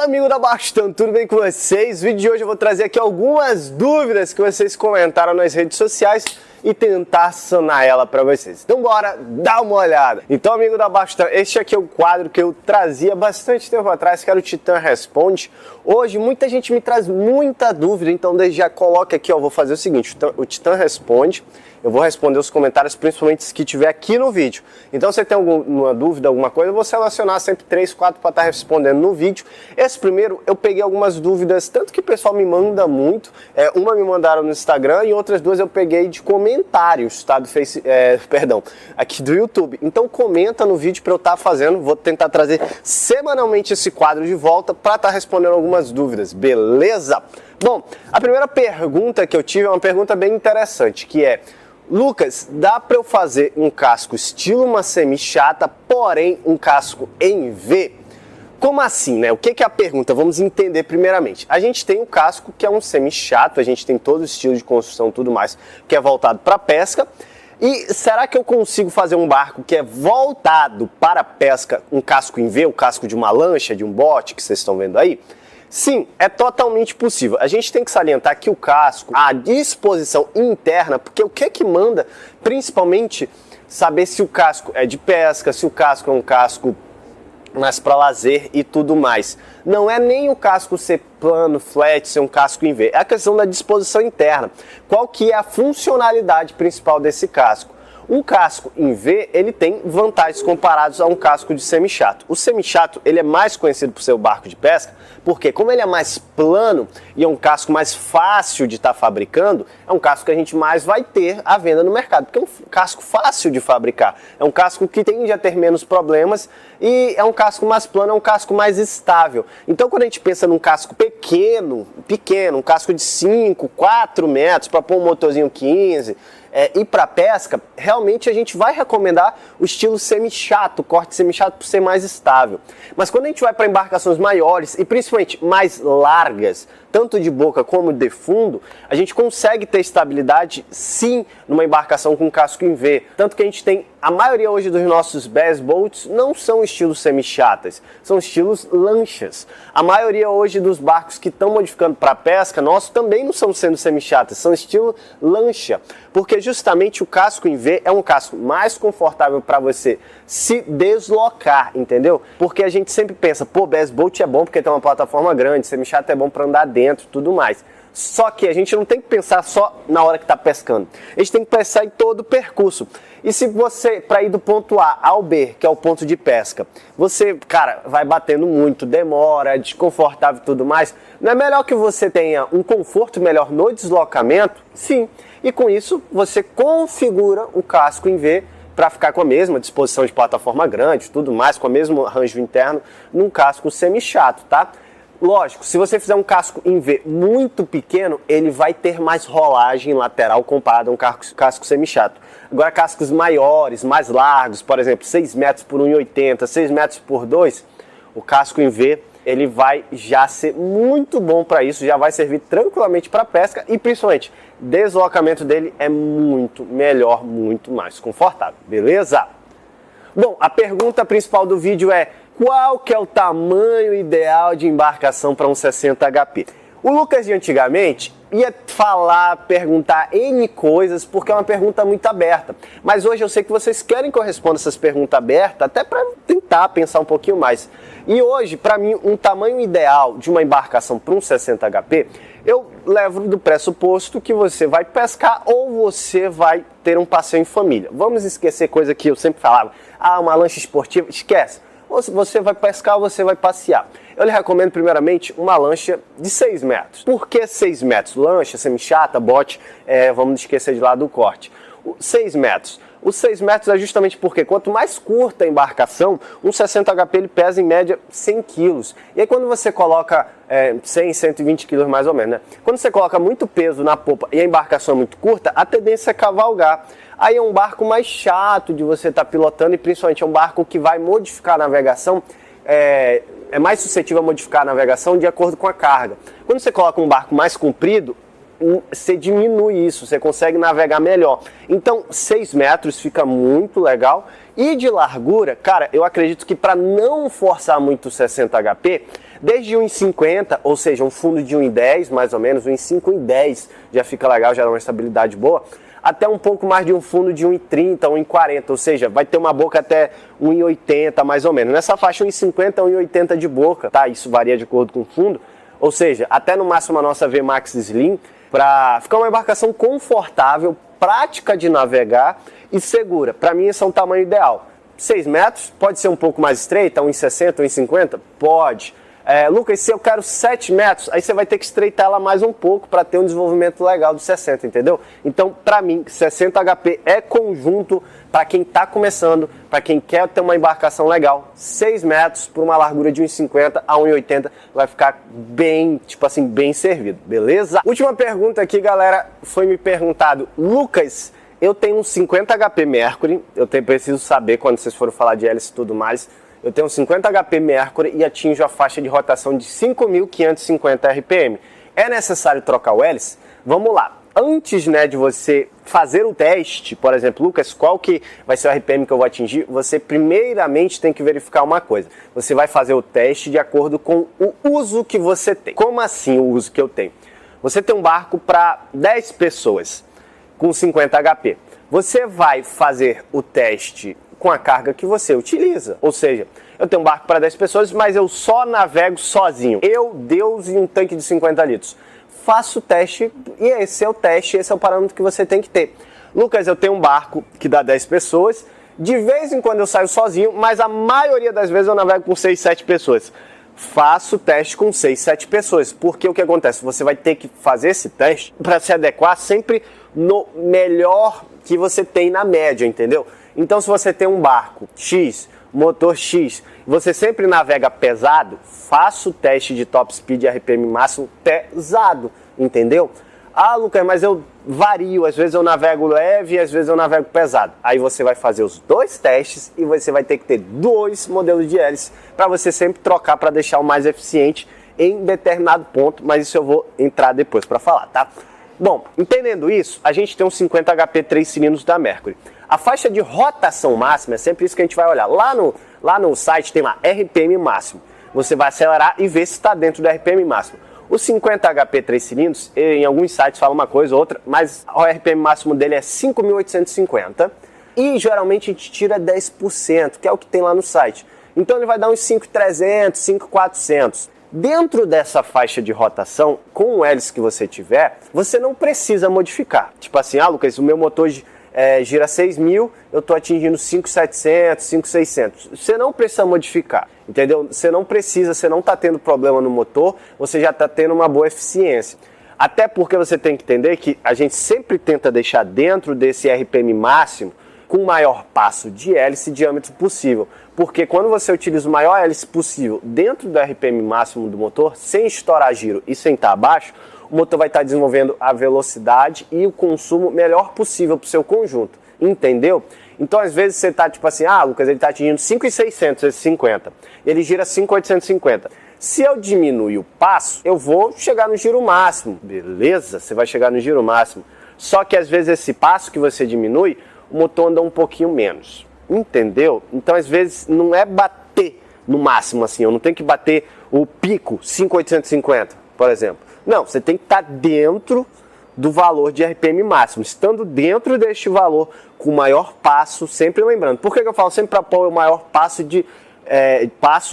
Fala, amigo da Bastão, tudo bem com vocês? No vídeo de hoje eu vou trazer aqui algumas dúvidas que vocês comentaram nas redes sociais e tentar sanar ela para vocês. Então bora dar uma olhada. Então, amigo da Bastão, este aqui é o quadro que eu trazia bastante tempo atrás, que era o Titã Responde. Hoje muita gente me traz muita dúvida, então desde já coloca aqui, ó, vou fazer o seguinte, o Titã Responde. Eu vou responder os comentários, principalmente os que tiver aqui no vídeo. Então, se você tem alguma dúvida, alguma coisa, eu vou selecionar sempre 3, 4 para estar respondendo no vídeo. Esse primeiro, eu peguei algumas dúvidas, tanto que o pessoal me manda muito. Uma me mandaram no Instagram e outras duas eu peguei de comentários, tá? Aqui do YouTube. Então, comenta no vídeo para eu estar fazendo. Vou tentar trazer semanalmente esse quadro de volta para estar respondendo algumas dúvidas, beleza? Bom, a primeira pergunta que eu tive é uma pergunta bem interessante, que é: Lucas, dá para eu fazer um casco estilo uma semi-chata, porém um casco em V? Como assim, né? O que é a pergunta? Vamos entender primeiramente. A gente tem um casco que é um semi-chato, a gente tem todo o estilo de construção e tudo mais, que é voltado para pesca. E será que eu consigo fazer um barco que é voltado para pesca, um casco em V, o casco de uma lancha, de um bote, que vocês estão vendo aí? Sim, é totalmente possível. A gente tem que salientar que o casco, a disposição interna, porque o que manda, principalmente, saber se o casco é de pesca, se o casco é um casco mais para lazer e tudo mais. Não é nem o casco ser plano, flat, ser um casco em V. É a questão da disposição interna. Qual que é a funcionalidade principal desse casco? Um casco em V, ele tem vantagens comparados a um casco de semi-chato. O semi-chato, ele é mais conhecido por ser o barco de pesca, porque como ele é mais plano e é um casco mais fácil de estar fabricando, é um casco que a gente mais vai ter à venda no mercado, porque é um casco fácil de fabricar, é um casco que tende a ter menos problemas e é um casco mais plano, é um casco mais estável. Então, quando a gente pensa num casco pequeno, um casco de 5, 4 metros, para pôr um motorzinho 15, e para pesca, realmente a gente vai recomendar o estilo semi-chato, corte semi-chato, por ser mais estável. Mas quando a gente vai para embarcações maiores e principalmente mais largas, tanto de boca como de fundo, a gente consegue ter estabilidade sim numa embarcação com casco em V. Tanto que a gente tem, a maioria hoje dos nossos bass boats não são estilos semi-chatas, são estilos lanchas. A maioria hoje dos barcos que estão modificando para pesca, nossos também não são sendo semi-chatas, são estilo lancha. Porque justamente o casco em V é um casco mais confortável para você se deslocar, entendeu? Porque a gente sempre pensa, pô, bass boat é bom porque tem uma plataforma grande, semi-chata é bom para andar dentro e tudo mais. Só que a gente não tem que pensar só na hora que está pescando. A gente tem que pensar em todo o percurso. E se você, para ir do ponto A ao B, que é o ponto de pesca, você, cara, vai batendo muito, demora, é desconfortável e tudo mais, não é melhor que você tenha um conforto melhor no deslocamento? Sim. E com isso, você configura o casco em V para ficar com a mesma disposição de plataforma grande, tudo mais, com o mesmo arranjo interno, num casco semi-chato, tá? Lógico, se você fizer um casco em V muito pequeno, ele vai ter mais rolagem lateral comparado a um casco semi-chato. Agora, cascos maiores, mais largos, por exemplo, 6 metros por 1,80, 6 metros por 2, o casco em V, ele vai já ser muito bom para isso, já vai servir tranquilamente para pesca e principalmente, deslocamento dele é muito melhor, muito mais confortável, beleza? Bom, a pergunta principal do vídeo é: qual que é o tamanho ideal de embarcação para um 60 HP? O Lucas de antigamente ia perguntar N coisas, porque é uma pergunta muito aberta. Mas hoje eu sei que vocês querem que eu responda essas perguntas abertas, até para tentar pensar um pouquinho mais. E hoje, para mim, um tamanho ideal de uma embarcação para um 60 HP, eu levo do pressuposto que você vai pescar ou você vai ter um passeio em família. Vamos esquecer coisa que eu sempre falava, uma lancha esportiva, esquece. Ou você vai pescar ou você vai passear. Eu lhe recomendo primeiramente uma lancha de 6 metros. Por que 6 metros? Lancha, semi-chata, bote, vamos esquecer de lado do corte. 6 metros. Os 6 metros é justamente porque quanto mais curta a embarcação, um 60 HP ele pesa em média 100 quilos. E aí quando você coloca 100, 120 quilos mais ou menos, né? Quando você coloca muito peso na popa e a embarcação é muito curta, a tendência é cavalgar. Aí é um barco mais chato de você estar pilotando e principalmente é um barco que vai modificar a navegação, é mais suscetível a modificar a navegação de acordo com a carga. Quando você coloca um barco mais comprido, você diminui isso, você consegue navegar melhor. Então, 6 metros fica muito legal. E de largura, cara, eu acredito que para não forçar muito o 60 HP, Desde 1,50, ou seja, um fundo de 1,10 mais ou menos, 1,5 e 10 já fica legal, já dá uma estabilidade boa, até um pouco mais de um fundo de 1,30, 1,40, ou seja, vai ter uma boca até 1,80 mais ou menos. Nessa faixa 1,50, 1,80 de boca, tá? Isso varia de acordo com o fundo, ou seja, até no máximo a nossa VMAX Slim, para ficar uma embarcação confortável, prática de navegar e segura. Para mim esse é um tamanho ideal. 6 metros, pode ser um pouco mais estreita, 1,60, 1,50? Pode. Lucas, se eu quero 7 metros, aí você vai ter que estreitar ela mais um pouco para ter um desenvolvimento legal dos 60, entendeu? Então, para mim, 60 HP é conjunto para quem está começando, para quem quer ter uma embarcação legal. 6 metros por uma largura de 1,50 a 1,80 vai ficar bem, tipo assim, bem servido, beleza? Última pergunta aqui, galera, foi me perguntado, Lucas, eu tenho um 50 HP Mercury, preciso saber quando vocês forem falar de hélice e tudo mais, eu tenho 50 HP Mercury e atinjo a faixa de rotação de 5.550 RPM. É necessário trocar o hélice? Vamos lá. Antes, de você fazer o teste, por exemplo, Lucas, qual que vai ser o RPM que eu vou atingir? Você primeiramente tem que verificar uma coisa. Você vai fazer o teste de acordo com o uso que você tem. Como assim o uso que eu tenho? Você tem um barco para 10 pessoas com 50 HP. Você vai fazer o teste com a carga que você utiliza. Ou seja, eu tenho um barco para 10 pessoas, mas eu só navego sozinho. Eu, Deus e um tanque de 50 litros. Faço o teste e esse é o teste, esse é o parâmetro que você tem que ter. Lucas, eu tenho um barco que dá 10 pessoas, de vez em quando eu saio sozinho, mas a maioria das vezes eu navego com 6, 7 pessoas. Faço o teste com 6, 7 pessoas, porque o que acontece? Você vai ter que fazer esse teste para se adequar sempre no melhor que você tem na média, entendeu? Então, se você tem um barco X, motor X, você sempre navega pesado, faça o teste de top speed e RPM máximo pesado, entendeu? Ah, Lucas, mas eu vario, às vezes eu navego leve e às vezes eu navego pesado. Aí você vai fazer os dois testes e você vai ter que ter 2 modelos de hélice para você sempre trocar para deixar o mais eficiente em determinado ponto, mas isso eu vou entrar depois para falar, tá? Bom, entendendo isso, a gente tem um 50 HP 3 cilindros da Mercury. A faixa de rotação máxima é sempre isso que a gente vai olhar. Lá no site tem lá RPM máximo. Você vai acelerar e ver se está dentro do RPM máximo. O 50 HP 3 cilindros, em alguns sites fala uma coisa ou outra, mas o RPM máximo dele é 5.850 e geralmente a gente tira 10%, que é o que tem lá no site. Então ele vai dar uns 5.300, 5.400. Dentro dessa faixa de rotação, com o hélice que você tiver, você não precisa modificar. Tipo assim, Lucas, o meu motor gira 6.000, eu estou atingindo 5.700, 5.600. Você não precisa modificar, entendeu? Você não está tendo problema no motor, você já está tendo uma boa eficiência. Até porque você tem que entender que a gente sempre tenta deixar dentro desse RPM máximo com o maior passo de hélice e diâmetro possível. Porque quando você utiliza o maior hélice possível dentro do RPM máximo do motor, sem estourar giro e sem estar abaixo, o motor vai estar desenvolvendo a velocidade e o consumo melhor possível para o seu conjunto. Entendeu? Então, às vezes, você está tipo assim, Lucas, ele está atingindo 5.600, esse 50. Ele gira 5.850. Se eu diminuir o passo, eu vou chegar no giro máximo. Beleza? Você vai chegar no giro máximo. Só que, às vezes, esse passo que você diminui, o motor anda um pouquinho menos. Entendeu? Então, às vezes, não é bater no máximo assim. Eu não tenho que bater o pico 5.850, por exemplo. Não, você tem que estar dentro do valor de RPM máximo. Estando dentro deste valor, com o maior passo, sempre lembrando. Por que eu falo sempre para pôr o maior passo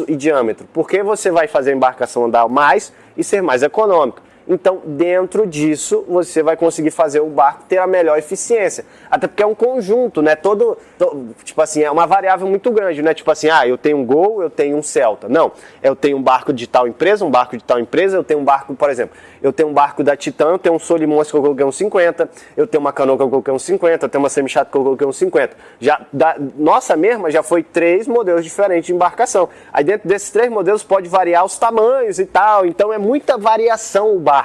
e diâmetro? Porque você vai fazer a embarcação andar mais e ser mais econômica. Então, dentro disso, você vai conseguir fazer o barco ter a melhor eficiência. Até porque é um conjunto, né? Tipo assim, é uma variável muito grande, né? Tipo assim, eu tenho um Gol, eu tenho um Celta. Não, eu tenho um barco de tal empresa, eu tenho um barco, por exemplo, eu tenho um barco da Titan, eu tenho um Solimões que eu coloquei um 50, eu tenho uma Canoa que eu coloquei um 50, eu tenho uma Semi-Chato que eu coloquei um 50. Nossa mesma já foi 3 modelos diferentes de embarcação. Aí dentro desses 3 modelos pode variar os tamanhos e tal, então é muita variação o barco.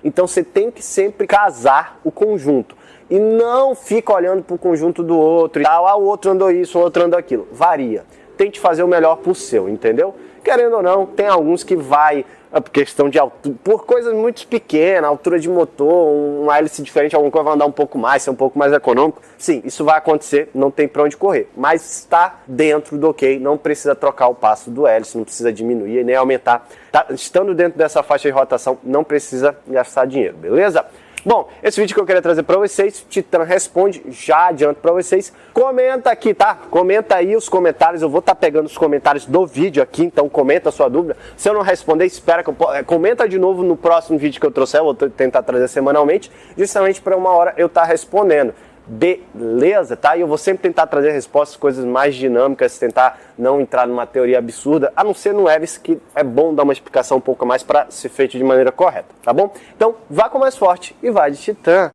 Então você tem que sempre casar o conjunto. E não fica olhando para o conjunto do outro e tal. O outro andou isso, o outro andou aquilo. Varia. Tente fazer o melhor pro seu, entendeu? querendo ou não, tem alguns que vai, por questão de altura, por coisas muito pequenas, altura de motor, uma hélice diferente, alguma coisa vai andar um pouco mais, ser um pouco mais econômico. Sim, isso vai acontecer, não tem pra onde correr, mas está dentro do ok, não precisa trocar o passo do hélice, não precisa diminuir nem aumentar. Estando dentro dessa faixa de rotação, não precisa gastar dinheiro, beleza? Bom, esse vídeo que eu queria trazer para vocês, Titan Responde, já adianto para vocês. Comenta aqui, tá? Comenta aí os comentários, eu vou estar pegando os comentários do vídeo aqui, então comenta a sua dúvida. Se eu não responder, espera que eu comenta de novo no próximo vídeo que eu trouxer, eu vou tentar trazer semanalmente, justamente para uma hora eu estar respondendo. Beleza, tá? E eu vou sempre tentar trazer respostas, coisas mais dinâmicas, tentar não entrar numa teoria absurda, a não ser no Eves, que é bom dar uma explicação um pouco mais para ser feito de maneira correta, tá bom? Então, vá com mais forte e vai de Titã!